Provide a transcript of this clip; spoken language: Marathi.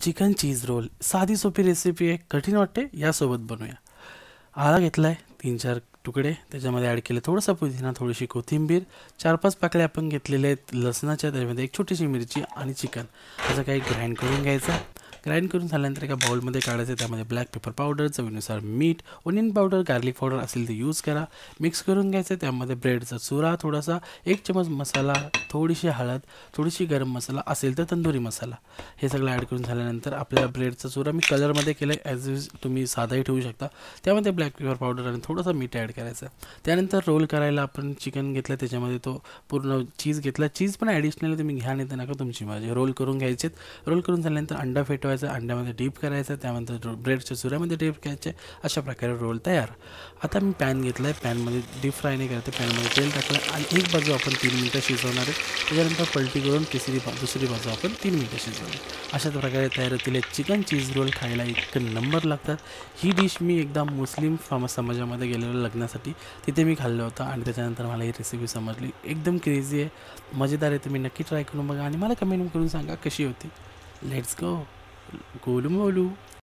चिकन चीज रोल साधी सोपी रेसिपी आहे, कठीण वाटते, यासोबत बनवूया. आला घेतलाय 3-4 तुकडे, त्याच्यामध्ये ॲड केले थोडासा पुदिना, थोडीशी कोथिंबीर, 4-5 पाकळ्या आपण घेतलेल्या आहेत लसणाच्या, त्याच्यामध्ये एक छोटीशी मिरची आणि चिकन असं काही ग्राइंड करून घ्यायचं. ग्राइंड करून झाल्यानंतर एका बाउलमध्ये काढायचं. त्यामध्ये ब्लॅक पेपर पावडर, चवीनुसार मीठ, ओनियन पावडर, गार्लिक पावडर असेल ते यूज करा. मिक्स करून घ्यायचं. त्यामध्ये ब्रेडचा चुरा थोडासा, 1 चमच मसाला, थोडीशी हळद, थोडीशी गरम मसाला असेल तर तंदुरी मसाला, हे सगळं ॲड करून झाल्यानंतर आपल्याला ब्रेडचा चुरा मी कलरमध्ये केला आहे, ॲज यूज तुम्ही साधाही ठेवू शकता. त्यामध्ये ब्लॅक पेपर पावडर आणि थोडासा मीठ ॲड करायचं. त्यानंतर रोल करायला आपण चिकन घेतलं, त्याच्यामध्ये तो पूर्ण चीज घेतला. चीज पण ॲडिशनली तुम्ही घ्या, नाही तर नका, तुमची मर्जी. रोल करून घ्यायचे. रोल करून झाल्यानंतर अंडा फेटवायचा, अंड्यामध्ये डीप करायचं, त्यानंतर ब्रेडच्या चुऱ्यामध्ये डीप करायचे. अशा प्रकारे रोल तयार. आता मी पॅन घेतला आहे, पॅनमध्ये डीप फ्राय नाही करते, पॅनमध्ये तेल टाकलं आणि एक बाजू आपण 3 मिनटं शिजवणार आहे. त्याच्यानंतर पलटी करून दुसरी बाजू आपण 3 मिनटं शिजवणार. अशा प्रकारे तयार होतील चिकन चीज रोल. खायला एक नंबर लागतात. ही डिश मी एकदा मुस्लिम समाजामध्ये गेलेलो लग्नासाठी, तिथे मी खाल्लं होतं आणि त्याच्यानंतर मला ही रेसिपी समजली. एकदम क्रेझी आहे, मजेदार आहे. तुम्ही नक्की ट्राय करून बघा आणि मला कमेंट करून सांगा कशी होती. Let's go Golu Molu.